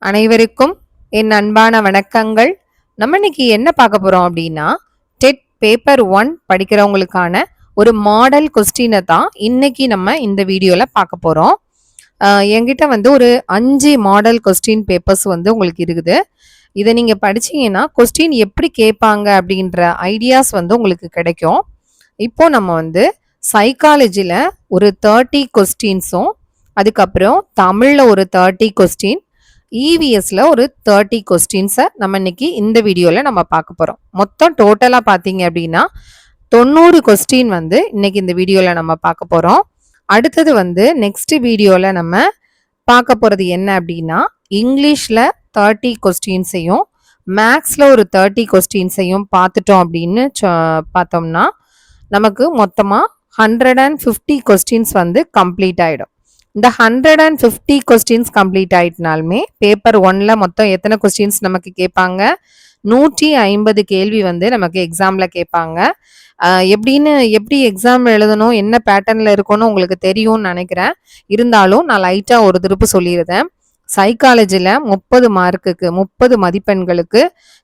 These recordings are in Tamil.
அனைவருக்கும் என் அன்பான வணக்கங்கள். நம்ம இன்னைக்கு என்ன பார்க்க போறோம் அப்படின்னா, டெட் பேப்பர் 1 படிக்கிறவங்களுக்கான ஒரு மாடல் கொஸ்டினை தான் இன்னைக்கு நம்ம இந்த வீடியோல பார்க்க போறோம். என்கிட்ட வந்து ஒரு 5 மாடல் கொஸ்டின் பேப்பர்ஸ் வந்து உங்களுக்கு இருக்குது. இதை நீங்க படிச்சீங்கன்னா கொஸ்டின் எப்படி கேட்பாங்க அப்படின்ற ஐடியாஸ் வந்து உங்களுக்கு கிடைக்கும். இப்போ நம்ம வந்து சைக்காலஜில ஒரு 30 கொஸ்டின்ஸும், அதுக்கப்புறம் தமிழ்ல ஒரு 30 கொஸ்டின், இவிஎஸ்ல ஒரு 30 கொஸ்டின்ஸை நம்ம இன்னைக்கு இந்த வீடியோவில் நம்ம பார்க்க போகிறோம். மொத்தம் டோட்டலாக பார்த்தீங்க அப்படின்னா 90 கொஸ்டின் வந்து இன்னைக்கு இந்த வீடியோவில் நம்ம பார்க்க போகிறோம். அடுத்தது வந்து நெக்ஸ்ட் வீடியோவில் நம்ம பார்க்க போகிறது என்ன அப்படின்னா, இங்கிலீஷில் 30 கொஸ்டின்ஸையும் மேக்ஸில் ஒரு 30 கொஸ்டின்ஸையும் பார்த்துட்டோம் அப்படின்னு பார்த்தோம்னா நமக்கு மொத்தமாக 150 கொஸ்டின்ஸ் வந்து கம்ப்ளீட் ஆகிடும். இந்த 150 கொஸ்டின்ஸ் கம்ப்ளீட் ஆயிட்டனாலுமே பேப்பர் 1ல மொத்தம் எத்தனை கொஸ்டின்ஸ் நமக்கு கேட்பாங்க? 150 கேள்வி வந்து நமக்கு எக்ஸாம்ல கேட்பாங்க. எப்படி எக்ஸாம் எழுதணும், என்ன பேட்டர்ன்ல இருக்கும்னு உங்களுக்கு தெரியும்னு நினைக்கிறேன். இருந்தாலும் நான் லைட்டா ஒரு திருப்பு சொல்லிடுறேன். சைக்காலஜில 30 மார்க்குக்கு 30 மதிப்பெண்களுக்கு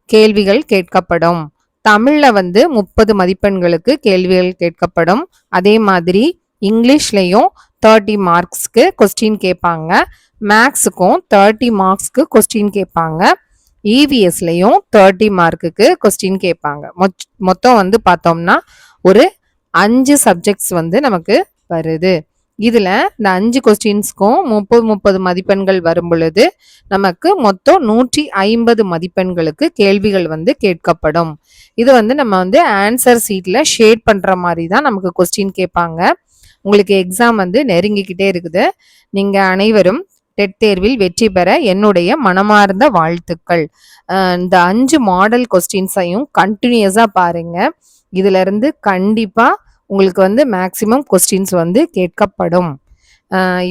கேள்விகள் கேட்கப்படும். தமிழ்ல வந்து 30 மதிப்பெண்களுக்கு கேள்விகள் கேட்கப்படும். அதே மாதிரி இங்கிலீஷ்லையும் 30 மார்க்ஸ்க்கு கொஸ்டின் கேட்பாங்க. மேக்ஸுக்கும் 30 மார்க்ஸ்க்கு கொஸ்டின் கேட்பாங்க. இவிஎஸ்லையும் 30 மார்க்குக்கு கொஸ்டின் கேட்பாங்க. மொத்தம் வந்து பார்த்தோம்னா ஒரு 5 சப்ஜெக்ட்ஸ் வந்து நமக்கு வருது. இதுல இந்த 5 கொஸ்டின்ஸ்க்கும் 30 மதிப்பெண்கள் வரும் பொழுது நமக்கு மொத்தம் 150 மதிப்பெண்களுக்கு கேள்விகள் வந்து கேட்கப்படும். இது வந்து நம்ம வந்து ஆன்சர் சீட்ல ஷேட் பண்ற மாதிரி தான் நமக்கு கொஸ்டின் கேட்பாங்க. உங்களுக்கு எக்ஸாம் வந்து நெருங்கிக்கிட்டே இருக்குது. நீங்க அனைவரும் டெட் தேர்வில் வெற்றி பெற என்னுடைய மனமார்ந்த வாழ்த்துக்கள். இந்த 5 மாடல் கொஸ்டின்ஸையும் கண்டினியூஸா பாருங்க. இதுல இருந்து கண்டிப்பா உங்களுக்கு வந்து மேக்சிமம் கொஸ்டின்ஸ் வந்து கேட்கப்படும்.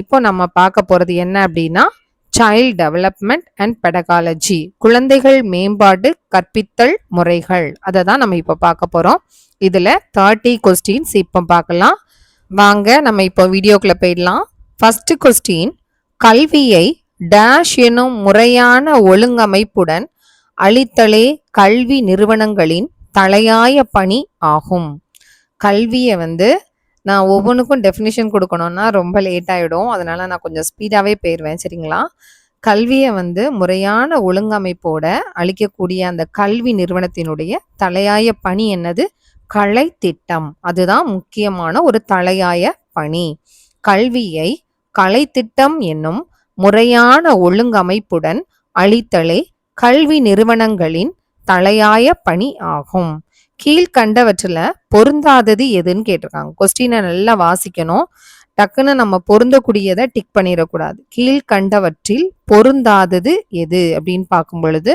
இப்போ நம்ம பார்க்க போறது என்ன அப்படின்னா, சைல்ட் டெவலப்மெண்ட் அண்ட் பெடகாலஜி, குழந்தைகள் மேம்பாடு கற்பித்தல் முறைகள், அதை தான் நம்ம இப்போ பார்க்க போறோம். இதுல 30 கொஸ்டின்ஸ் இப்போ பார்க்கலாம். வாங்க நம்ம இப்போ வீடியோக்குள்ள போயிடலாம். ஃபர்ஸ்ட் கொஸ்டின், கல்வியை டேஷ் எனும் முறையான ஒழுங்கமைப்புடன் அளித்தலே கல்வி நிறுவனங்களின் தலையாய பணி ஆகும். கல்வியை வந்து நான் ஒவ்வொன்றுக்கும் டெஃபினிஷன் கொடுக்கணும்னா ரொம்ப லேட் ஆகிடும். அதனால நான் கொஞ்சம் ஸ்பீடாகவே போயிடுவேன், சரிங்களா? கல்வியை வந்து முறையான ஒழுங்கமைப்போட அளிக்கக்கூடிய அந்த கல்வி நிறுவனத்தினுடைய தலையாய பணி என்னது? கலை திட்டம். அதுதான் முக்கியமான ஒரு தலையாய பணி. கல்வியை கலை திட்டம் என்னும் முறையான ஒழுங்கமைப்புடன் அளித்தலே கல்வி நிறுவனங்களின் தலையாய பணி ஆகும். கீழ்கண்டவற்றில் பொருந்தாதது எதுன்னு கேட்டிருக்காங்க. கொஸ்டினை நல்லா வாசிக்கணும். டக்குன்னு நம்ம பொருந்தக்கூடியதை டிக் பண்ணிடக்கூடாது. கீழ்கண்டவற்றில் பொருந்தாதது எது அப்படின்னு பார்க்கும் பொழுது,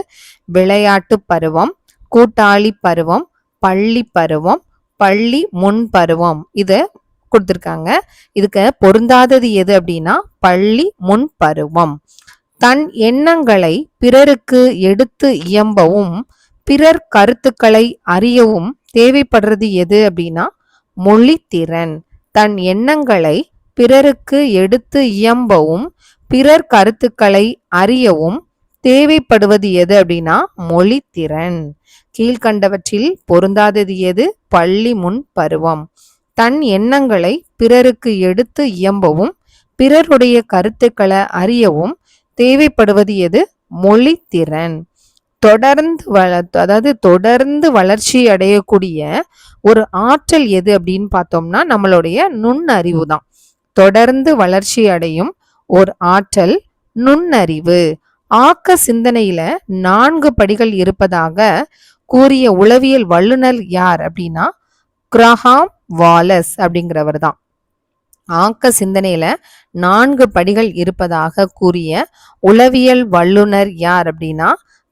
விளையாட்டு பருவம், கூட்டாளி பருவம், பள்ளி பருவம், பள்ளி முன் பருவம், இதை கொடுத்துருக்காங்க. இதுக்கு பொருந்தாதது எது அப்படின்னா பள்ளி முன் பருவம். தன் எண்ணங்களை பிறருக்கு எடுத்து இயம்பவும் பிறர் கருத்துக்களை அறியவும் தேவைப்படுறது எது அப்படின்னா மொழித்திறன். தன் எண்ணங்களை பிறருக்கு எடுத்து இயம்பவும் பிறர் கருத்துக்களை அறியவும் தேவைப்படுவது எது அப்படின்னா மொழித்திறன். கீழ்கண்டவற்றில் பொருந்தாதது எது? பள்ளி முன் பருவம். தன் எண்ணங்களை பிறருக்கு எடுத்து இயம்பவும் பிறருடைய கருத்துக்களை அறியவும் தேவைப்படுவது எது? மொழித்திறன். தொடர்ந்து வளர்ச்சி அடையக்கூடிய ஒரு ஆற்றல் எது அப்படின்னு பார்த்தோம்னா நம்மளுடைய நுண்ணறிவு தான். தொடர்ந்து வளர்ச்சி அடையும் ஒரு ஆற்றல் நுண்ணறிவு. ஆக்க சிந்தனையில 4 படிகள் இருப்பதாக கூறிய உளவியல் வல்லுநர் யார் அப்படின்னா கிரஹாம் வாலஸ் அப்படிங்கிறவர் தான். ஆக்க சிந்தனையில 4 படிகள் இருப்பதாக கூறிய உளவியல் வல்லுநர் யார் அப்படின்னா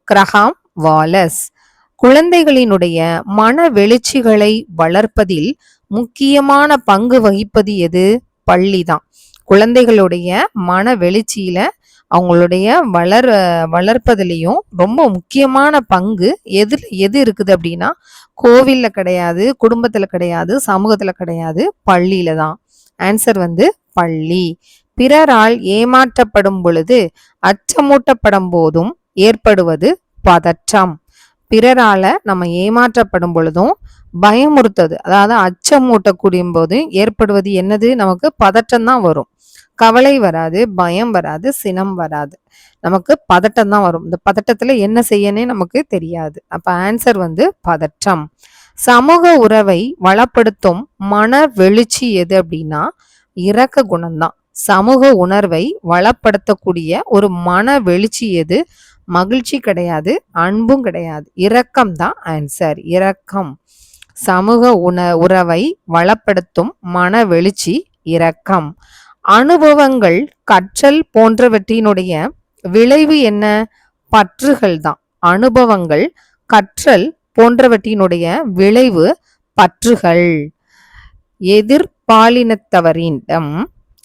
கிரஹாம் வாலஸ். குழந்தைகளினுடைய மன வெளிச்சிகளை வளர்ப்பதில் முக்கியமான பங்கு வகிப்பது எது? பள்ளி தான். குழந்தைகளுடைய மன வெளிச்சியில அவங்களுடைய வளர்ப்பதிலையும் ரொம்ப முக்கியமான பங்கு எது இருக்குது அப்படின்னா கோவில்ல கிடையாது, குடும்பத்துல கிடையாது, சமூகத்துல கிடையாது, பள்ளியில தான். ஆன்சர் வந்து பள்ளி. பிறரால் ஏமாற்றப்படும் பொழுது அச்சமூட்டப்படும் போதும் ஏற்படுவது பதற்றம். பிறரால நம்ம ஏமாற்றப்படும் பொழுதும் பயமுறுத்தது, அதாவது அச்சமூட்டக்கூடிய போது ஏற்படுவது என்னது? நமக்கு பதட்டம் தான் வரும். கவலை வராது, பயம் வராது, சினம் வராது. நமக்கு பதட்டம் தான் வரும். இந்த பதட்டத்துல என்ன செய்யனே நமக்கு தெரியாது. அப்ப ஆன்சர் வந்து பதற்றம். சமூக உறவை வளப்படுத்தும் மன வெளிச்சி எது அப்படின்னா இரக்க குணம்தான். சமூக உணர்வை வளப்படுத்தக்கூடிய ஒரு மன வெளிச்சி எது? மகிழ்ச்சி கிடையாது, அன்பும் கிடையாது, இரக்கம் தான் ஆன்சர். இரக்கம். சமூக உறவை வளப்படுத்தும் மன வெளிச்சி இரக்கம். அனுபவங்கள் கற்றல் போன்றவற்றினுடைய விளைவு என்ன? பற்றுகள் தான். அனுபவங்கள் கற்றல் போன்றவற்றினுடைய விளைவு பற்றுகள்.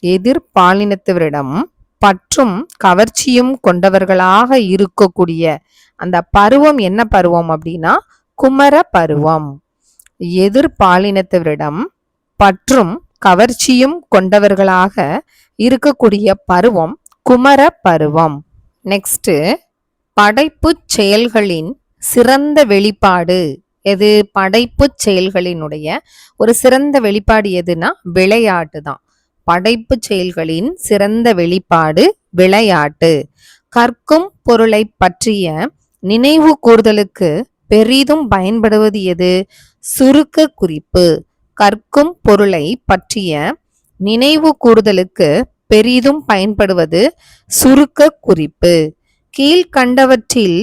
எதிர்பாலினத்தவரிடம் பற்றும் கவர்ச்சியும் கொண்டவர்களாக இருக்கக்கூடிய அந்த பருவம் என்ன பருவம் அப்படின்னா குமர பருவம். எதிர்பாலினத்தவரிடம் பற்றும் கவர்ச்சியும் கொண்டவர்களாக இருக்கக்கூடிய பருவம் குமர பருவம். நெக்ஸ்ட், படைப்பு செயல்களின் சிறந்த வெளிப்பாடு எது? படைப்பு செயல்களினுடைய ஒரு சிறந்த வெளிப்பாடு எதுனா விளையாட்டு தான். படைப்பு செயல்களின் சிறந்த வெளிப்பாடு விளையாட்டு. கற்கும் பொருளை பற்றிய நினைவு கூர்தலுக்கு பெரிதும் பயன்படுவது எது? சுருக்க குறிப்பு. கற்கும் பொருளை பற்றிய நினைவு கூர்தலுக்கு பெரிதும் பயன்படுவது சுருக்க குறிப்பு. கீழ்கண்டவற்றில்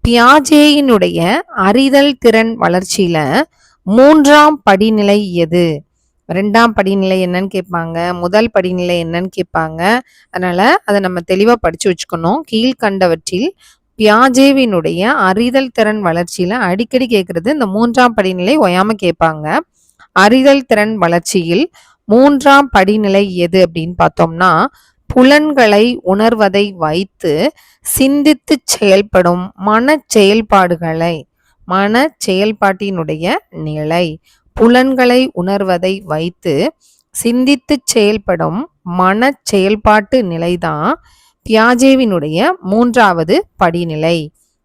பியாஜேயினுடைய அறிதல் திறன் வளர்ச்சியில 3ஆம் படிநிலை எது? 2ஆம் படிநிலை என்னன்னு கேட்பாங்க, முதல் படிநிலை என்னன்னு கேட்பாங்க. அதனால அதை நம்ம தெளிவா படிச்சு வச்சுக்கணும். கீழ்கண்டவற்றில் பியாஜேவினுடைய அறிதல் திறன் வளர்ச்சியில அடிக்கடி கேட்கறது இந்த 3ஆம் படிநிலை ஒயாம கேட்பாங்க. அறிதல் திறன் வளர்ச்சியில் 3ஆம் படிநிலை எது அப்படின்னு பார்த்தோம்னா புலன்களை உணர்வதை வைத்து சிந்தித்து செயல்படும் மன செயல்பாட்டினுடைய நிலை. புலன்களை உணர்வதை வைத்து சிந்தித்து செயல்படும் மன செயல்பாட்டு நிலைதான் பியாஜேவினுடைய 3ஆவது படிநிலை.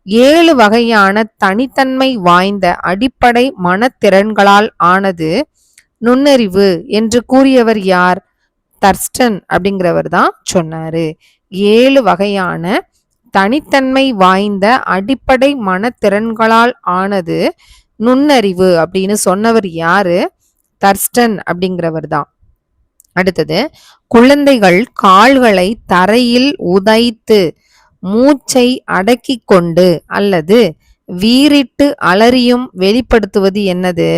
7 வகையான தனித்தன்மை வாய்ந்த அடிப்படை மனத்திறன்களால் ஆனது நுண்ணறிவு என்று கூறியவர் யார்? தர்ஸ்டன் அப்படிங்கிறவர் தான் சொன்னாரு. 7 வகையான தனித்தன்மை வாய்ந்த அடிப்படை மனத்திறன்களால் ஆனது நுண்ணறிவு அப்படின்னு சொன்னவர் யாரு? தர்ஸ்டன் அப்படிங்கிறவர் தான். அடுத்தது, குழந்தைகள் கால்களை தரையில் உதைத்து மூச்சை அடக்கி கொண்டு அல்லது வீறிட்டு அலறியும் வெளிப்படுத்துவது என்னது?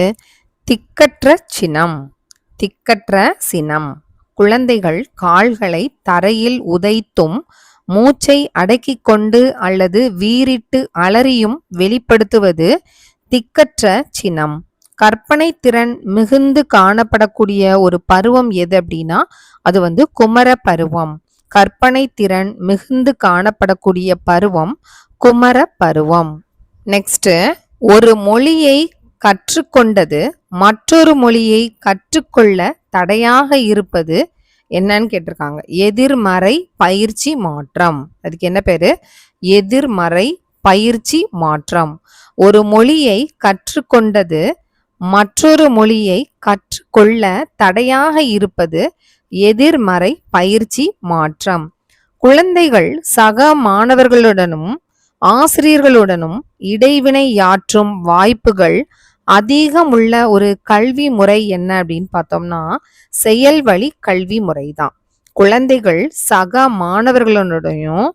திக்கற்ற சினம். திக்கற்ற சினம். குழந்தைகள் கால்களை தரையில் உதைத்தும் மூச்சை அடக்கி கொண்டு அல்லது வீறிட்டு அலறியும் வெளிப்படுத்துவது திக்கற்ற சினம். கற்பனை திறன் மிகுந்து காணப்படக்கூடிய ஒரு பருவம் எது அப்படின்னா அது வந்து குமர பருவம். கற்பனை திறன் மிகுந்து காணப்படக்கூடிய பருவம் குமர பருவம். நெக்ஸ்ட், ஒரு மொழியை கற்றுக்கொண்டது மற்றொரு மொழியை கற்றுக்கொள்ள தடையாக இருப்பது என்னன்னு கேட்டிருக்காங்க. எதிர்மறை பயிற்சி மாற்றம். அதுக்கு என்ன பேரு? எதிர்மறை பயிற்சி மாற்றம். ஒரு மொழியை கற்றுக்கொண்டது மற்றொரு மொழியை கற்றுக்கொள்ள தடையாக இருப்பது எதிர்மறை பயிற்சி மாற்றம். குழந்தைகள் சக மாணவர்களுடனும் ஆசிரியர்களுடனும் இடைவினையாற்றும் வாய்ப்புகள் அதிகம் உள்ள ஒரு கல்வி முறை என்ன அப்படின்னு பார்த்தோம்னா செயல்வழி கல்வி முறை தான். குழந்தைகள் சக மாணவர்களுடையும்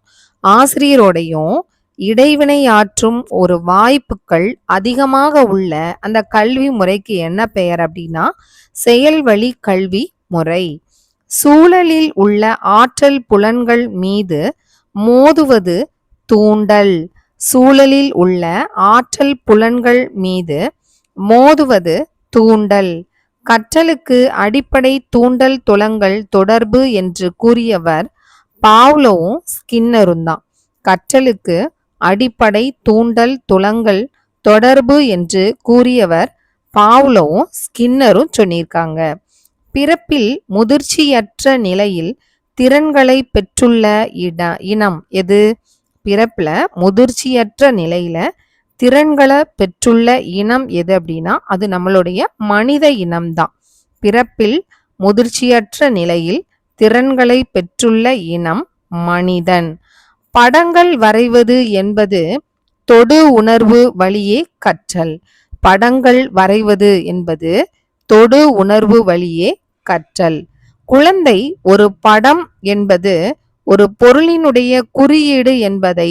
ஆசிரியரோடையும் இடைவினையாற்றும் ஒரு வாய்ப்புகள் அதிகமாக உள்ள அந்த கல்வி முறைக்கு என்ன பெயர் அப்படின்னா செயல்வழி கல்வி முறை. சூழலில் உள்ள ஆற்றல் புலன்கள் மீது மோதுவது தூண்டல். சூழலில் உள்ள ஆற்றல் புலன்கள் மீது மோதுவது தூண்டல். கற்றலுக்கு அடிப்படை தூண்டல் துலங்கள் தொடர்பு என்று கூறியவர் பாவ்லோவும் ஸ்கின்னரும் தான். கற்றலுக்கு அடிப்படை தூண்டல் துலங்கள் தொடர்பு என்று கூறியவர் பாவ்லோவும் ஸ்கின்னரும் சொல்லியிருக்காங்க. பிறப்பில் முதிர்ச்சியற்ற நிலையில் திறன்களை பெற்றுள்ள இனம் எது? பிறப்புல முதிர்ச்சியற்ற நிலையில திறன்களை பெற்றுள்ள இனம் எது அப்படின்னா அது நம்மளுடைய மனித இனம்தான். பிறப்பில் முதிர்ச்சியற்ற நிலையில் திறன்களை பெற்றுள்ள இனம் மனிதன். படங்கள் வரைவது என்பது தொடு உணர்வு வழியே கற்றல். படங்கள் வரைவது என்பது தொடு உணர்வு வழியே கற்றல். குழந்தை ஒரு படம் என்பது ஒரு பொருளினுடைய குறியீடு என்பதை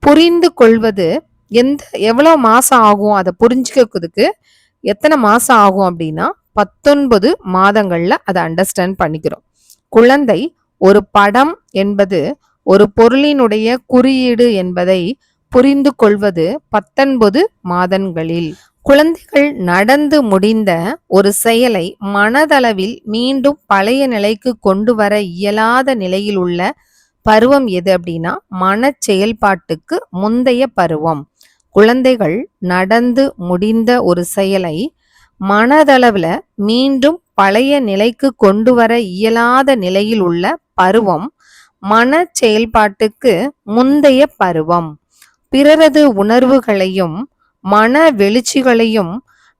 புரிந்து கொள்வது எவ்வளவு மாசம் ஆகும்? அதை புரிஞ்சுக்கிறதுக்கு எத்தனை மாசம் ஆகும் அப்படின்னா 19 மாதங்கள்ல அதை அண்டர்ஸ்டாண்ட் பண்ணிக்கிறோம். குழந்தை ஒரு படம் என்பது ஒரு பொருளினுடைய குறியீடு என்பதை புரிந்து கொள்வது 19 மாதங்களில். குழந்தைகள் நடந்து முடிந்த ஒரு செயலை மனதளவில் மீண்டும் பழைய நிலைக்கு கொண்டு வர இயலாத நிலையில் உள்ள பருவம் எது அப்படின்னா மன செயல்பாட்டுக்கு முந்தைய பருவம். குழந்தைகள் நடந்து முடிந்த ஒரு செயலை மனதளவுல மீண்டும் பழைய நிலைக்கு கொண்டு வர இயலாத நிலையில் உள்ள பருவம் மன செயல்பாட்டுக்கு முந்தைய பருவம். பிறரது உணர்வுகளையும் மன வெளிச்சிகளையும்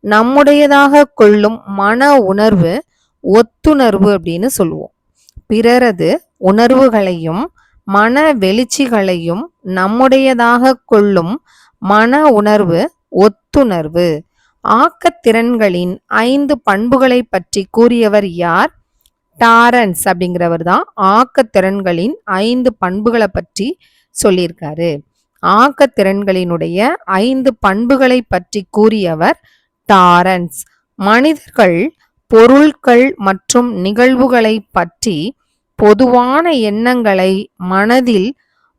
நம்முடையதாக கொள்ளும் மன உணர்வு ஒத்துணர்வு அப்படின்னு சொல்லுவோம். பிறரது உணர்வுகளையும் மன வெளிச்சிகளையும் நம்முடையதாக கொள்ளும் மன உணர்வு ஒத்துணர்வு. ஆக்கத்திறன்களின் 5 பண்புகளை பற்றி கூறியவர் யார்? டாரன்ஸ் அப்படிங்கிறவர் தான் ஆக்கத்திறன்களின் 5 பண்புகளை பற்றி சொல்லியிருக்காரு. ஆக்கத்திறன்களினுடைய 5 பண்புகளை பற்றி கூறியவர் டாரன்ஸ். மனிதர்கள் பொருட்கள் மற்றும் நிகழ்வுகளை பற்றி பொதுவான எண்ணங்களை மனதில்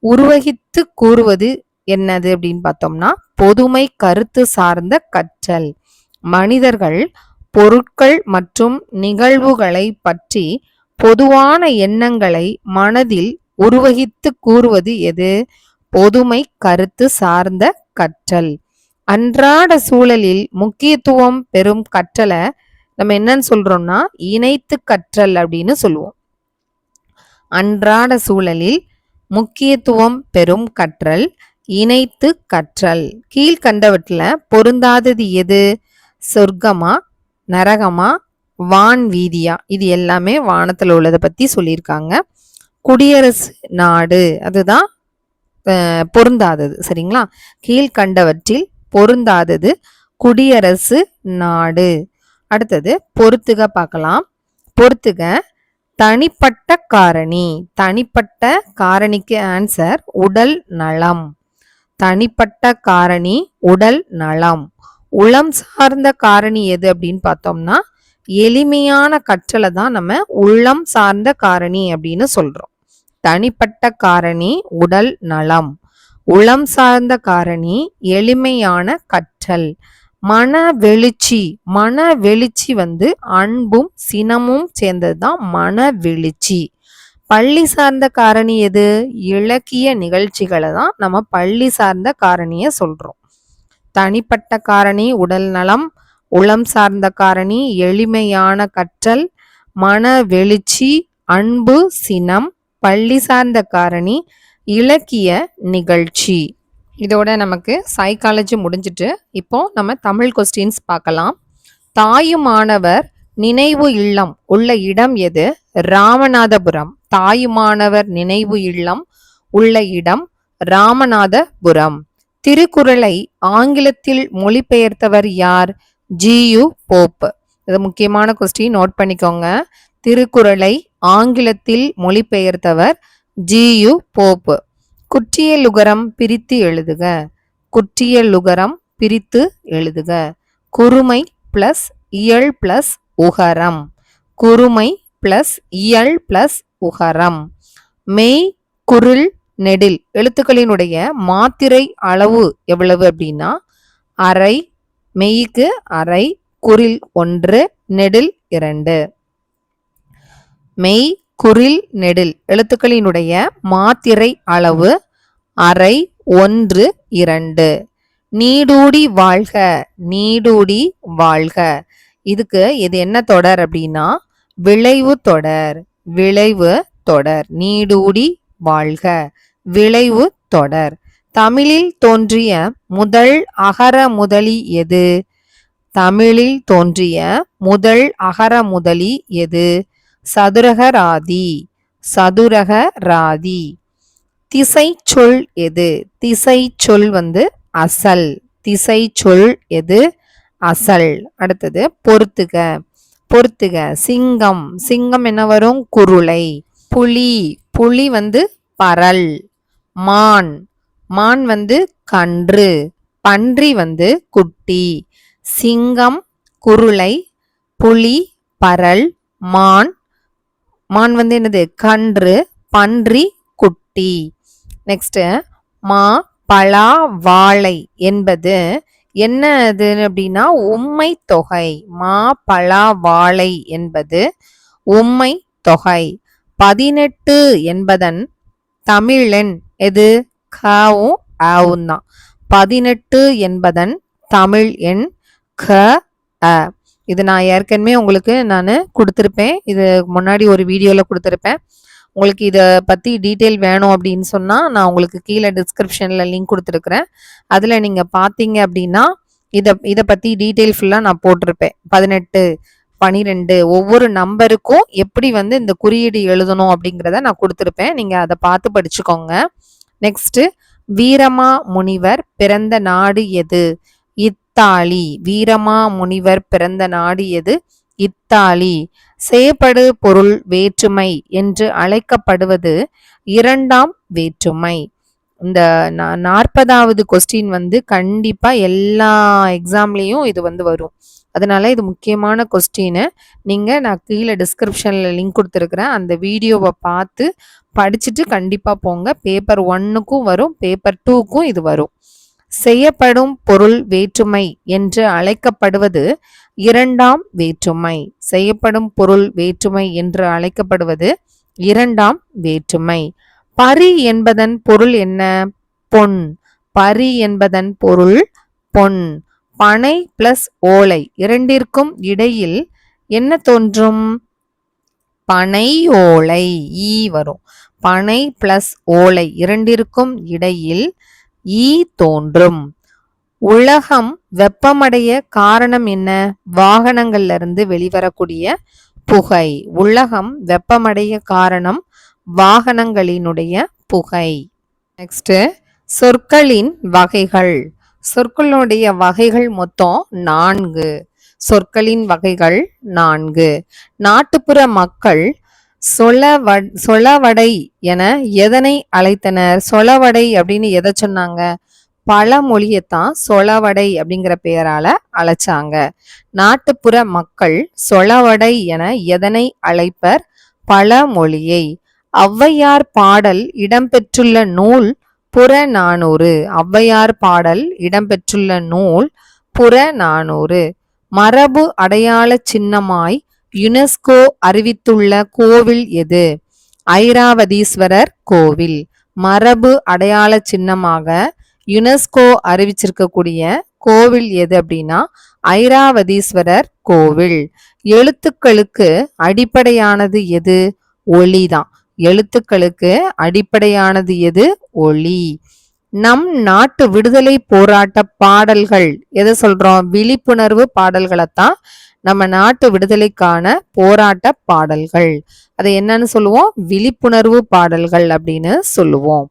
உருவகித்து கூறுவது என்னது அப்படின்னு பார்த்தோம்னா பொதுமை கருத்து சார்ந்த கற்றல். மனிதர்கள் பொருட்கள் மற்றும் நிகழ்வுகளை பற்றி பொதுவான எண்ணங்களை மனதில் உருவகித்து கூறுவது எது? பொதுமை கருத்து சார்ந்த கற்றல். அன்றாட சூழலில் முக்கியத்துவம் பெறும் கற்றலை நம்ம என்னன்னு சொல்றோம்னா இணைத்து கற்றல் அப்படின்னு சொல்லுவோம். அன்றாட சூழலில் முக்கியத்துவம் பெறும் கற்றல் இணைத்து கற்றல். கீழ்கண்டவற்றில் பொருந்தாதது எது? சொர்க்கமா நரகமா வான் வீதியா? இது எல்லாமே வானத்துல உள்ளதை பத்தி சொல்லியிருக்காங்க. குடியரசு நாடு அதுதான் பொருந்தாதது. சரிங்களா? கீழ்கண்டவற்றில் பொருந்தாதது குடியரசு நாடு. அடுத்தது பொறுத்துக பார்க்கலாம். பொறுத்துக தனிப்பட்ட காரணி. தனிப்பட்ட காரணிக்கு ஆன்சர் உடல் நலம். தனிப்பட்ட காரணி உடல் நலம். உளம் சார்ந்த காரணி எது அப்படின்னு பார்த்தோம்னா எளிமையான கற்றலை தான் நம்ம உள்ளம் சார்ந்த காரணி அப்படின்னு சொல்றோம். தனிப்பட்ட காரணி உடல் நலம். உளம் சார்ந்த காரணி எளிமையான கற்றல். மன வெளிச்சி. மன வெளிச்சி அன்பும் சினமும் சேர்ந்ததுதான் மன வெளிச்சி. பள்ளி சார்ந்த காரணி எது? இலக்கிய நிகழ்ச்சிகளை தான் நம்ம பள்ளி சார்ந்த காரணிய சொல்றோம். தனிப்பட்ட காரணி உடல் நலம். உளம் சார்ந்த காரணி எளிமையான கற்றல். மன வெளிச்சி அன்பு சினம். பள்ளி சார்ந்த காரணி இலக்கிய நிகழ்ச்சி. இதோட நமக்கு சைக்காலஜி முடிஞ்சிட்டு இப்போ நம்ம தமிழ் கொஸ்டின்ஸ் பார்க்கலாம். தாயுமானவர் நினைவு இல்லம் உள்ள இடம் எது? ராமநாதபுரம். தாயுமானவர் நினைவு இல்லம் உள்ள இடம் ராமநாதபுரம். திருக்குறளை ஆங்கிலத்தில் மொழிபெயர்த்தவர் யார்? G U Pope. இது முக்கியமான கொஸ்டின், நோட் பண்ணிக்கோங்க. திருக்குறளை ஆங்கிலத்தில் மொழிபெயர்த்தவர் ஜியு போப். குற்றியலுகரம் பிரித்து எழுதுக. குற்றியலுகரம் பிரித்து எழுதுக. குறுமை பிளஸ் இயல் பிளஸ் உகரம். குறுமை பிளஸ் இயல் பிளஸ் உகரம். மெய் குரில் நெடில் எழுத்துக்களினுடைய மாத்திரை அளவு எவ்வளவு அப்படின்னா அரை. மெய்க்கு அரை, குரில் 1, நெடில் 2. மெய் குரில் நெடில் எழுத்துக்களினுடைய மாத்திரை அளவு அரை, 1, 2. நீடூடி வாழ்க. நீடூடி வாழ்க. இதுக்கு இது என்ன தொடர் அப்படின்னா விளைவு தொடர். விளைவு தொடர். நீடூடி வாழ்க. விளைவு தொடர். தமிழில் தோன்றிய முதல் அகர முதலி எது? தமிழில் தோன்றிய முதல் அகர முதலி எது? சதுரகராதி. சதுரகராதி. திசை சொல் எது? திசை சொல் அசல். திசை சொல் எது? அசல். அடுத்தது பொறுத்துக. பொறுத்துக. சிங்கம். சிங்கம் என்ன வரும்? குருளை. புலி. புலி பரல். மான். மான் கன்று. பன்றி குட்டி. சிங்கம், குருளை, புலி, பரல், மான். மான் என்னது? கன்று, பன்றி, குட்டி. நெக்ஸ்ட் மா பலா வாழை என்பது என்ன அது அப்படின்னா உம்மை தொகை. மா பலா வாழை என்பது உம்மை தொகை. 18 என்பதன் தமிழெண் எது? கவும் ஆவும் தான். 18 என்பதன் தமிழ் எண் க அ. இது நான் ஏற்கனவே உங்களுக்கு கொடுத்துருப்பேன். இது முன்னாடி ஒரு வீடியோவில் கொடுத்துருப்பேன். உங்களுக்கு இதை பற்றி டீட்டெயில் வேணும் அப்படின்னு சொன்னால் நான் உங்களுக்கு கீழே டிஸ்கிரிப்ஷனில் லிங்க் கொடுத்துருக்குறேன். அதில் நீங்கள் பார்த்தீங்க அப்படின்னா இதை பற்றி டீட்டெயில் ஃபுல்லாக நான் போட்டிருப்பேன். 18, 12 ஒவ்வொரு நம்பருக்கும் எப்படி இந்த குறியீடு எழுதணும் அப்படிங்கிறத நான் கொடுத்துருப்பேன். நீங்கள் அதை பார்த்து படிச்சுக்கோங்க. நெக்ஸ்ட் வீரமா முனிவர் பிறந்த நாடு எது? இத்தாலி. வீரமா முனிவர் பிறந்த நாடு எது? இத்தாலி. செயப்படு பொருள் வேற்றுமை என்று அழைக்கப்படுவது இரண்டாம் வேற்றுமை. இந்த 40வது கொஸ்டின் கண்டிப்பா எல்லா எக்ஸாம்லயும் இது வரும். அதனால இது முக்கியமான கொஸ்டின். நான் கீழே டிஸ்கிரிப்ஷன்ல லிங்க் கொடுத்துருக்குறேன். அந்த வீடியோவை பார்த்து படிச்சுட்டு கண்டிப்பா போங்க. பேப்பர் 1க்கும் வரும், பேப்பர் 2க்கும் இது வரும். செய்யப்படும் பொருள் வேற்றுமை என்று அழைக்கப்படுவது இரண்டாம் வேற்றுமை. செய்யப்படும் பொருள் வேற்றுமை என்று அழைக்கப்படுவது இரண்டாம் வேற்றுமை. பரி என்பதன் பொருள் என்ன? பொன். பரி என்பதன் பொருள் பொன். பனை பிளஸ் ஓலை இரண்டிற்கும் இடையில் என்ன தோன்றும்? பனை ஓலை. ஈ வரும். பனை பிளஸ் ஓலை இரண்டிற்கும் இடையில் ஈ தோன்றும். உலகம் வெப்பமடைய காரணம் என்ன? வாகனங்கள்ல இருந்து வெளிவரக்கூடிய புகை. உலகம் வெப்பமடைய காரணம் வாகனங்களினுடைய புகை. நெக்ஸ்ட் சொற்களின் வகைகள். சொற்களுடைய வகைகள் மொத்தம் 4. சொற்களின் வகைகள் 4. நாட்டுப்புற மக்கள் சொலவடை என எதனை அழைத்தனர்? சொலவடை அப்படின்னு எதை சொன்னாங்க? பழமொழியத்தான் சொலவடை அப்படிங்கிற பெயரால அழைச்சாங்க. நாட்டுப்புற மக்கள் சொலவடை என எதனை அழைப்பர்? பழமொழியை. ஔவையார் பாடல் இடம்பெற்றுள்ள நூல் புறநானூறு. ஔவையார் பாடல் இடம்பெற்றுள்ள நூல் புறநானூறு. மரபு அடையாள சின்னமாய் யுனெஸ்கோ அறிவித்துள்ள கோவில் எது? ஐராவதீஸ்வரர் கோவில். மரபு அடையாள சின்னமாக யுனெஸ்கோ அறிவிச்சிருக்கக்கூடிய கோவில் எது அப்படின்னா ஐராவதீஸ்வரர் கோவில். எழுத்துக்களுக்கு அடிப்படையானது எது? ஒளிதான். எழுத்துக்களுக்கு அடிப்படையானது எது? ஒளி. நம் நாட்டு விடுதலை போராட்ட பாடல்கள் எதை சொல்றோம்? விழிப்புணர்வு பாடல்களைத்தான் நம்ம நாட்டு விடுதலைக்கான போராட்ட பாடல்கள். அதை என்னன்னு சொல்லுவோம்? விழிப்புணர்வு பாடல்கள் அப்படின்னு சொல்லுவோம்.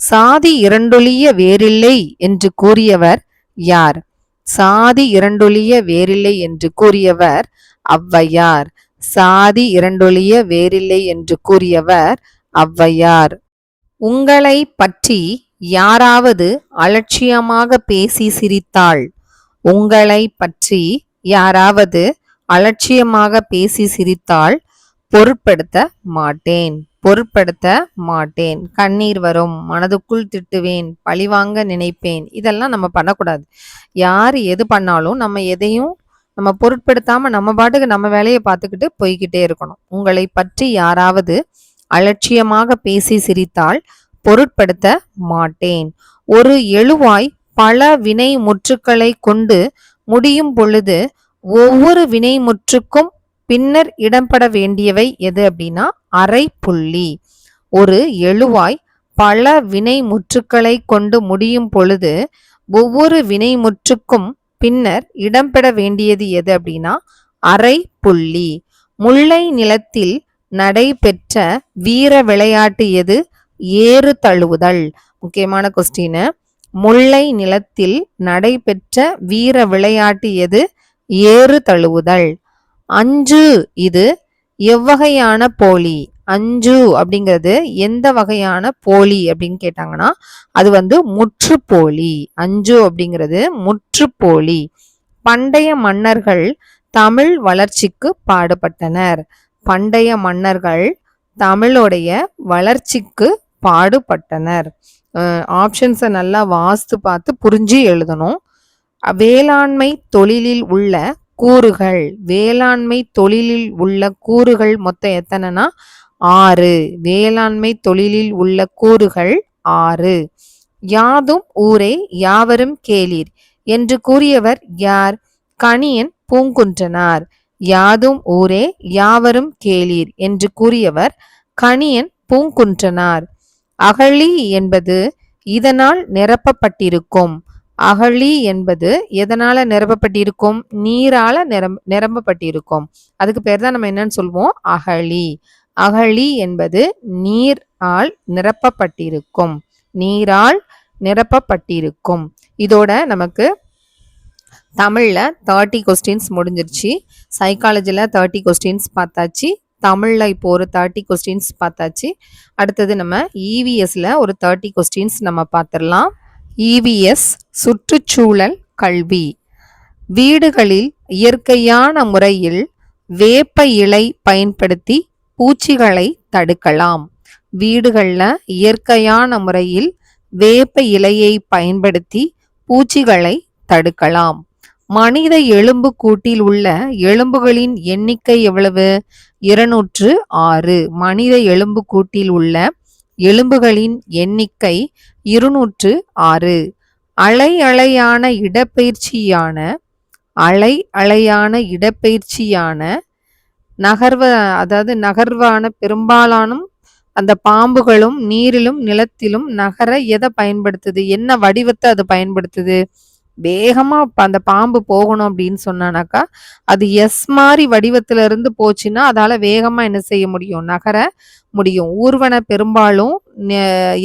சாதி இரண்டொழிய வேறில்லை என்று கூறியவர் யார்? சாதி இரண்டொழிய வேறில்லை என்று கூறியவர் ஔவையார். சாதி இரண்டொழிய வேறில்லை என்று கூறியவர் ஔவையார். உங்களை பற்றி யாராவது அலட்சியமாக பேசி சிரித்தாள்? உங்களை பற்றி யாராவது அலட்சியமாக பேசி சிரித்தால் பொருட்படுத்த மாட்டேன். பொருட்படுத்த மாட்டேன். கண்ணீர் வரும். மனதுக்குள் திட்டுவேன். பழிவாங்க நினைப்பேன். இதெல்லாம் நம்ம பண்ணக்கூடாது. யார் எது பண்ணாலும் நம்ம எதையும் நம்ம பொருட்படுத்தாம நம்ம பாட்டுக்கு நம்ம வேலையை பார்த்துக்கிட்டு போய்கிட்டே இருக்கணும். உங்களை பற்றி யாராவது அலட்சியமாக பேசி சிரித்தால் பொருட்படுத்த மாட்டேன். ஒரு எழுவாய் பல வினை முற்றுக்களை கொண்டு முடியும் பொழுது ஒவ்வொரு வினை முற்றுக்கும் பின்னர் இடம்பெற வேண்டியவை எது அப்படின்னா அரை புள்ளி. ஒரு எழுவாய் பல வினை முற்றுக்களை கொண்டு முடியும் பொழுது ஒவ்வொரு வினை முற்றுக்கும் பின்னர் இடம்பெற வேண்டியது எது அப்படின்னா அரை புள்ளி. முல்லை நிலத்தில் நடைபெற்ற வீர விளையாட்டு எது? ஏறு தழுவுதல். முக்கியமான கொஸ்டின். முல்லை நிலத்தில் நடைபெற்ற வீர விளையாட்டு எது? ஏறு தழுவுதல். அஞ்சு இது எவ்வகையான போலி? அஞ்சு அப்படிங்கிறது எந்த வகையான போலி அப்படின்னு கேட்டாங்கன்னா அது முற்றுப்போலி. அஞ்சு அப்படிங்கிறது முற்றுப்போலி. பண்டைய மன்னர்கள் தமிழ் வளர்ச்சிக்கு பாடுபட்டனர். பண்டைய மன்னர்கள் தமிழுடைய வளர்ச்சிக்கு பாடுபட்டனர். ஆப்ஷன்ஸை நல்லா வாஸ்து பார்த்து புரிஞ்சு எழுதணும். வேளாண்மை தொழிலில் உள்ள கூறுகள். வேளாண்மை தொழிலில் உள்ள கூறுகள் மொத்தம் எத்தனைனா 6. வேளாண்மை தொழிலில் உள்ள கூறுகள் 6. யாதும் ஊரே யாவரும் கேளீர் என்று கூறியவர் யார்? கணியன் பூங்குன்றனார். யாதும் ஊரே யாவரும் கேளீர் என்று கூறியவர் கணியன் பூங்குன்றனார். அகழி என்பது இதனால் நிரப்பப்பட்டிருக்கும். அகழி என்பது எதனால நிரப்பப்பட்டிருக்கும்? நீரால நிரம்பப்பட்டிருக்கும். அதுக்கு பேர் தான் நம்ம என்னன்னு சொல்வோம்? அகழி. அகழி என்பது நீரால் நிரப்பப்பட்டிருக்கும். நீரால் நிரப்பப்பட்டிருக்கும். இதோட நமக்கு தமிழ்ல 30 கொஸ்டின்ஸ் முடிஞ்சிருச்சு. சைக்காலஜில 30 கொஸ்டின்ஸ் பார்த்தாச்சு. தமிழ்ல இப்போ ஒரு 30 கொஸ்டின்ஸ் பார்த்தாச்சு. அடுத்தது நம்ம இவிஎஸ்ல ஒரு 30 கொஸ்டின்ஸ் நம்ம பார்த்துடலாம். இவிஎஸ் சுற்றுச்சூழல் கல்வி. வீடுகளில் இயற்கையான முறையில் வேப்ப இலை பயன்படுத்தி பூச்சிகளை தடுக்கலாம். வீடுகளில் இயற்கையான முறையில் வேப்ப இலையை பயன்படுத்தி பூச்சிகளை தடுக்கலாம். மனித எலும்பு கூட்டில் உள்ள எலும்புகளின் எண்ணிக்கை எவ்வளவு? 206. மனித எலும்பு கூட்டில் உள்ள எலும்புகளின் எண்ணிக்கை 206. அலையான இடப்பெயர்ச்சியான நகர்வான பெரும்பாலான அந்த பாம்புகளும் நீரிலும் நிலத்திலும் நகர எதை பயன்படுத்துது? என்ன வடிவத்தை அது பயன்படுத்துது? வேகமா அந்த பாம்பு போகணும் அப்படின்னு சொன்னானாக்கா அது எஸ் மாதிரி வடிவத்துல இருந்து போச்சுன்னா அதால வேகமா என்ன செய்ய முடியும்? நகர முடியும். ஊர்வன பெரும்பாலும்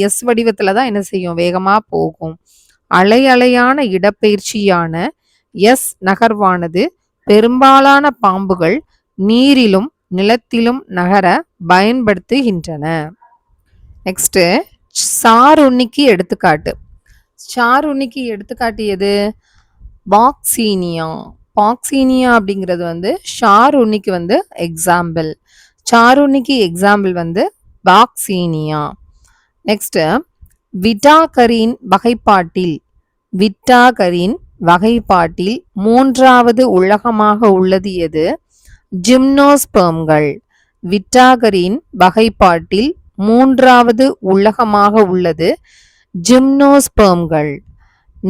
எஸ் வடிவத்துல தான் என்ன செய்யும்? வேகமா போகும். அலையான இடப்பெயர்ச்சியான எஸ் நகர்வானது பெரும்பாலான பாம்புகள் நீரிலும் நிலத்திலும் நகர பயன்படுத்துகின்றன. நெக்ஸ்ட் சாருண்ணிக்கு எடுத்துக்காட்டு. சாருண்ணிக்கு எடுத்துக்காட்டு எது? பாக்சீனியா. பாக்சீனியா அப்படிங்கிறது சாருண்ணிக்கு எக்ஸாம்பிள். சாருண்ணிக்கு எக்ஸாம்பிள் பாக்சீனியா. நெக்ஸ்ட் விட்டாகரின் வகைப்பாட்டில் மூன்றாவது உலகமாக உள்ளது எது? ஜிம்னோஸ்பெர்ம்கள். விட்டாகரின் வகைப்பாட்டில் மூன்றாவது உலகமாக உள்ளது ஜிம்னோஸ்பெர்ம்கள்.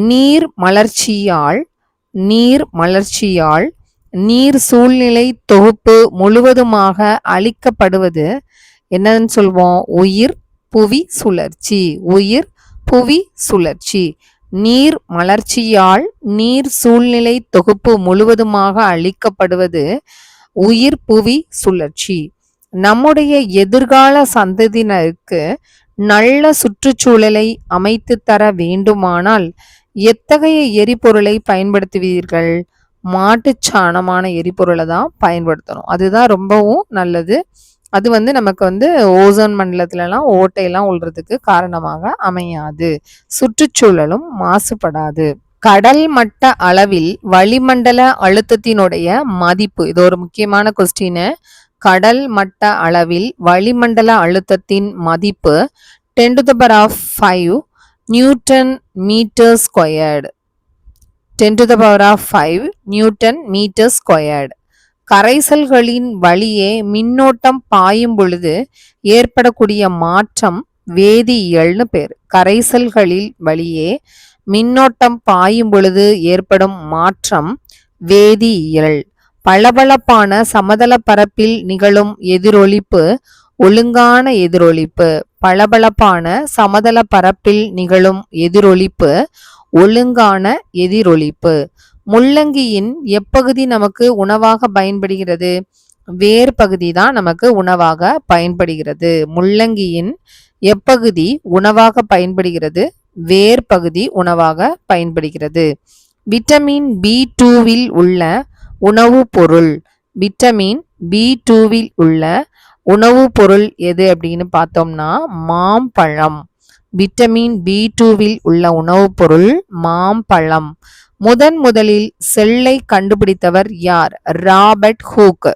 நீர் மலர்ச்சியால் நீர் சூழ்நிலை தொகுப்பு முழுவதுமாக அழிக்கப்படுவது என்னன்னு சொல்வோம்? உயிர் புவி சுழற்சி. நீர் மலர்ச்சியால் நீர் சூழ்நிலை தொகுப்பு முழுவதுமாக அழிக்கப்படுவது உயிர் புவி சுழற்சி. நம்முடைய எதிர்கால சந்ததியினருக்கு நல்ல சுற்றுச்சூழலை அமைத்து தர வேண்டுமானால் எத்தகைய எரிபொருளை பயன்படுத்துவீர்கள்? மாட்டுச்சாணமான எரிபொருளை தான் பயன்படுத்தணும். அதுதான் ரொம்பவும் நல்லது. அது நமக்கு ஓசோன் மண்டலத்துலலாம் ஓட்டையெல்லாம் உள்றதுக்கு காரணமாக அமையாது. சுற்றுச்சூழலும் மாசுபடாது. கடல் மட்ட அளவில் வளிமண்டல அழுத்தத்தினுடைய மதிப்பு. இது ஒரு முக்கியமான கொஸ்டின். கடல் மட்ட அளவில் வளிமண்டல அழுத்தத்தின் மதிப்பு 10⁵ newton metre squared. 10⁵ newton metre squared. கரைசல்களின் வழியே மின்னோட்டம் பாயும் பொழுது ஏற்படக்கூடிய மாற்றம் வேதியியல்னு பேர். கரைசல்களில் வழியே மின்னோட்டம் பாயும் பொழுது ஏற்படும் மாற்றம் வேதியியல். பளபளப்பான சமதள பரப்பில் நிகழும் எதிரொலிப்பு ஒழுங்கான எதிரொலிப்பு. பளபளப்பான சமதள பரப்பில் நிகழும் எதிரொலிப்பு ஒழுங்கான எதிரொலிப்பு. முள்ளங்கியின் எப்பகுதி நமக்கு உணவாக பயன்படுகிறது? வேர் பகுதி தான் நமக்கு உணவாக பயன்படுகிறது. முள்ளங்கியின் எப்பகுதி உணவாக பயன்படுகிறது? வேர் பகுதி உணவாக பயன்படுகிறது. விட்டமின் B2வில் உள்ள உணவுப் பொருள். விட்டமின் B2வில் உள்ள உணவுப் பொருள் எது அப்படின்னு பார்த்தோம்னா மாம்பழம். விட்டமின் B2வில் உள்ள உணவுப் பொருள் மாம்பழம். முதலில் செல்லை கண்டுபிடித்தவர் யார்? Robert Hooke.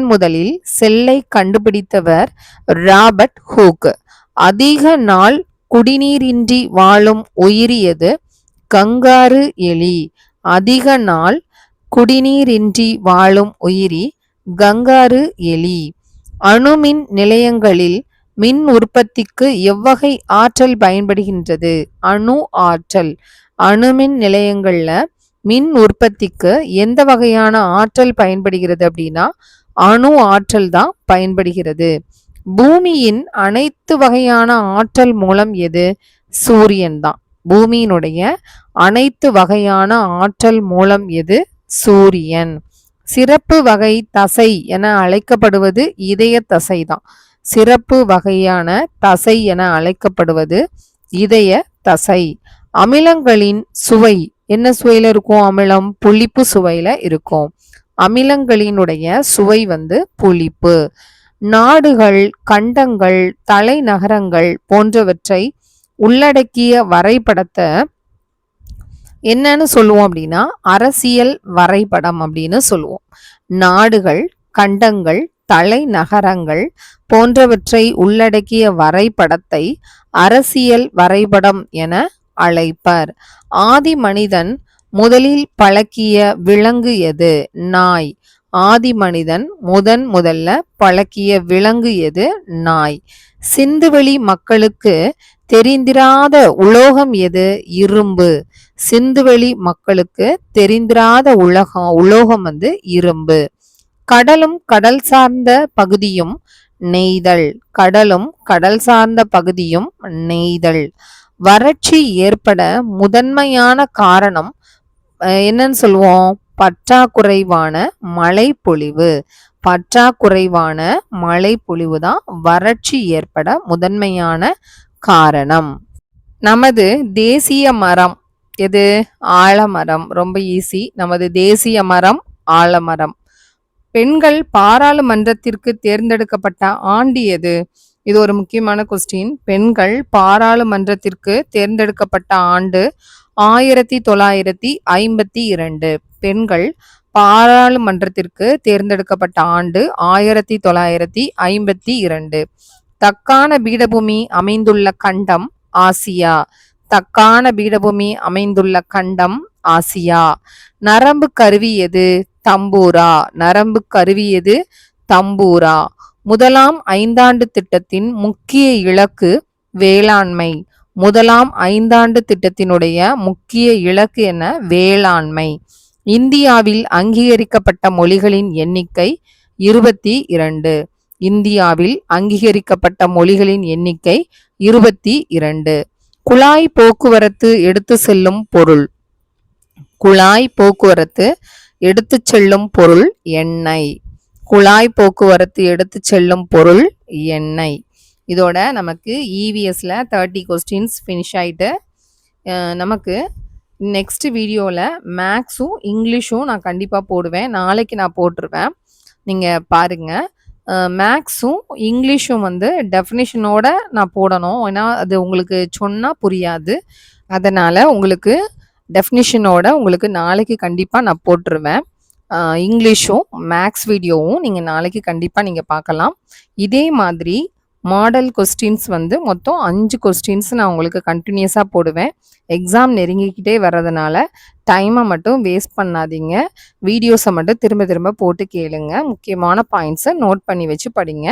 முதலில் செல்லை கண்டுபிடித்தவர் ராபர்ட் ஹூக். அதிக நாள் குடிநீரின்றி வாழும் உயிரி எது? கங்காரு எலி. அதிக நாள் குடிநீரின்றி வாழும் உயிரி கங்காரு எலி. அணுமின் நிலையங்களில் மின் உற்பத்திக்கு எவ்வகை ஆற்றல் பயன்படுகின்றது? அணு ஆற்றல். அணுமின் நிலையங்கள்ல மின் உற்பத்திக்கு எந்த வகையான ஆற்றல் பயன்படுகிறது அப்படின்னா அணு ஆற்றல் தான் பயன்படுகிறது. பூமியின் அனைத்து வகையான ஆற்றல் மூலம் எது? சூரியன் தான். பூமியினுடைய அனைத்து வகையான ஆற்றல் மூலம் எது? சூரியன். சிறப்பு வகை தசை என அழைக்கப்படுவது இதய தசை தான். சிறப்பு வகையான தசை என அழைக்கப்படுவது இதய தசை. அமிலங்களின் சுவை என்ன சுவையில இருக்கும்? அமிலம் புளிப்பு சுவையில இருக்கும். அமிலங்களினுடைய சுவை புளிப்பு. நாடுகள், கண்டங்கள், தலைநகரங்கள் போன்றவற்றை உள்ளடக்கிய வரைபடத்தை என்னன்னு சொல்லுவோம் அப்படின்னா அரசியல் வரைபடம் அப்படின்னு சொல்லுவோம். நாடுகள், கண்டங்கள், தலைநகரங்கள் போன்றவற்றை உள்ளடக்கிய வரைபடத்தை அரசியல் வரைபடம் என அழைப்பர். ஆதி மனிதன் முதலில் பழக்கிய விலங்கு எது? நாய். ஆதி மனிதன் முதல்ல பழக்கிய விலங்கு எது? நாய். சிந்துவெளி மக்களுக்கு தெரிந்திராத உலோகம் எது? இரும்பு. சிந்துவெளி மக்களுக்கு தெரிந்திராத உலோகம் இரும்பு. கடலும் கடல் சார்ந்த பகுதியும் நெய்தல். கடலும் கடல் சார்ந்த பகுதியும் நெய்தல். வறட்சி ஏற்பட முதன்மையான காரணம் என்னன்னு சொல்லுவோம்? பற்றாக்குறைவான மழை பொழிவு. பற்றாக்குறைவான மழை பொழிவு தான் வறட்சி ஏற்பட முதன்மையான காரணம். நமது தேசிய மரம் எது? ஆலமரம். ரொம்ப ஈஸி. நமது தேசிய மரம் ஆலமரம். பெண்கள் பாராளுமன்றத்திற்கு தேர்ந்தெடுக்கப்பட்ட ஆண்டு எது? இது ஒரு முக்கியமான கொஸ்டின். பெண்கள் பாராளுமன்றத்திற்கு தேர்ந்தெடுக்கப்பட்ட ஆண்டு 1952. பெண்கள் பாராளுமன்றத்திற்கு தேர்ந்தெடுக்கப்பட்ட ஆண்டு 1952. தக்கான பீடபூமி அமைந்துள்ள கண்டம் ஆசியா. தக்கான பீடபூமி அமைந்துள்ள கண்டம் ஆசியா. நரம்பு கருவி எது? தம்பூரா. நரம்பு கருவி எது? தம்பூரா. முதலாம் ஐந்தாண்டு திட்டத்தின் முக்கிய இலக்கு வேளாண்மை. முதலாம் ஐந்தாண்டு திட்டத்தினுடைய முக்கிய இலக்கு என்ன? வேளாண்மை. இந்தியாவில் அங்கீகரிக்கப்பட்ட மொழிகளின் எண்ணிக்கை 22. இந்தியாவில் அங்கீகரிக்கப்பட்ட மொழிகளின் எண்ணிக்கை 22. குழாய் போக்குவரத்து எடுத்து செல்லும் பொருள். குழாய் போக்குவரத்து எடுத்து செல்லும் பொருள் எண்ணெய். குழாய் போக்குவரத்து எடுத்து செல்லும் பொருள் எண்ணெய். இதோட நமக்கு EVSல 30 கொஸ்டின்ஸ் ஃபினிஷ் ஆயிட்டு. நமக்கு நெக்ஸ்ட் வீடியோவில் மேக்ஸும் இங்கிலீஷும் நான் கண்டிப்பாக போடுவேன். நாளைக்கு நான் போட்டுருவேன், நீங்கள் பாருங்கள். மேக்ஸும் இங்கிலீஷும் டெஃபினிஷனோட நான் போடணும். ஏன்னா அது உங்களுக்கு சொன்னால் புரியாது. அதனால் உங்களுக்கு டெஃபினிஷனோட உங்களுக்கு நாளைக்கு கண்டிப்பாக நான் போட்டுருவேன். இங்கிலீஷும் மேக்ஸ் வீடியோவும் நீங்கள் நாளைக்கு கண்டிப்பாக நீங்கள் பார்க்கலாம். இதே மாதிரி மாடல் கொஸ்டின்ஸ் மொத்தம் 5 கொஸ்டின்ஸ் நான் உங்களுக்கு கண்டினியூஸாக போடுவேன். எக்ஸாம் நெருங்கிக்கிட்டே வர்றதுனால டைமை மட்டும் வேஸ்ட் பண்ணாதீங்க. வீடியோஸை மட்டும் திரும்ப திரும்ப போட்டு கேளுங்க. முக்கியமான பாயிண்ட்ஸை நோட் பண்ணி வச்சு படிங்க.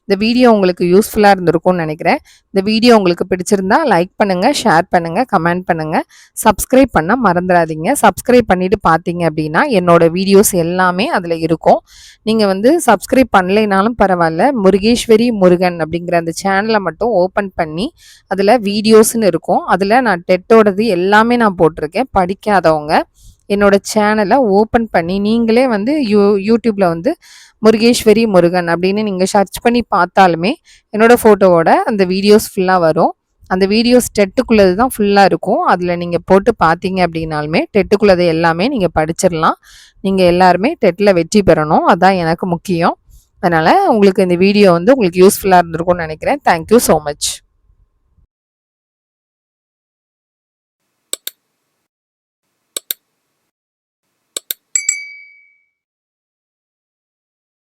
இந்த வீடியோ உங்களுக்கு யூஸ்ஃபுல்லாக இருந்திருக்கும்னு நினைக்கிறேன். இந்த வீடியோ உங்களுக்கு பிடிச்சிருந்தா லைக் பண்ணுங்கள், ஷேர் பண்ணுங்கள், கமெண்ட் பண்ணுங்கள். சப்ஸ்கிரைப் பண்ண மறந்துடாதீங்க. சப்ஸ்கிரைப் பண்ணிவிட்டு பார்த்தீங்க அப்படின்னா என்னோட வீடியோஸ் எல்லாமே அதில் இருக்கும். நீங்கள் சப்ஸ்கிரைப் பண்ணலைனாலும் பரவாயில்ல, முருகேஸ்வரி முருகன் அப்படிங்கிற அந்த சேனலை மட்டும் ஓப்பன் பண்ணி அதில் வீடியோஸ்ன்னு இருக்கும். அதில் நான் டெட்டோடது எல்லாமே நான் போட்டிருக்கேன். படிக்காதவங்க என்னோட சேனலை ஓப்பன் பண்ணி நீங்களே யூடியூப்ல முருகேஸ்வரி முருகன் அப்படின்னு நீங்கள் சர்ச் பண்ணி பார்த்தாலுமே என்னோட ஃபோட்டோவோட அந்த வீடியோஸ் ஃபுல்லாக வரும். அந்த வீடியோஸ் டெட்டுக்குள்ளது தான் ஃபுல்லாக இருக்கும். அதில் நீங்கள் போட்டு பார்த்தீங்க அப்படின்னாலுமே டெட்டுக்குள்ளது எல்லாமே நீங்கள் படிச்சிடலாம். நீங்கள் எல்லாருமே டெட்டில் வெற்றி பெறணும், அதான் எனக்கு முக்கியம். அதனால் உங்களுக்கு இந்த வீடியோ உங்களுக்கு யூஸ்ஃபுல்லாக இருந்திருக்கும்னு நினைக்கிறேன். Thank you so much.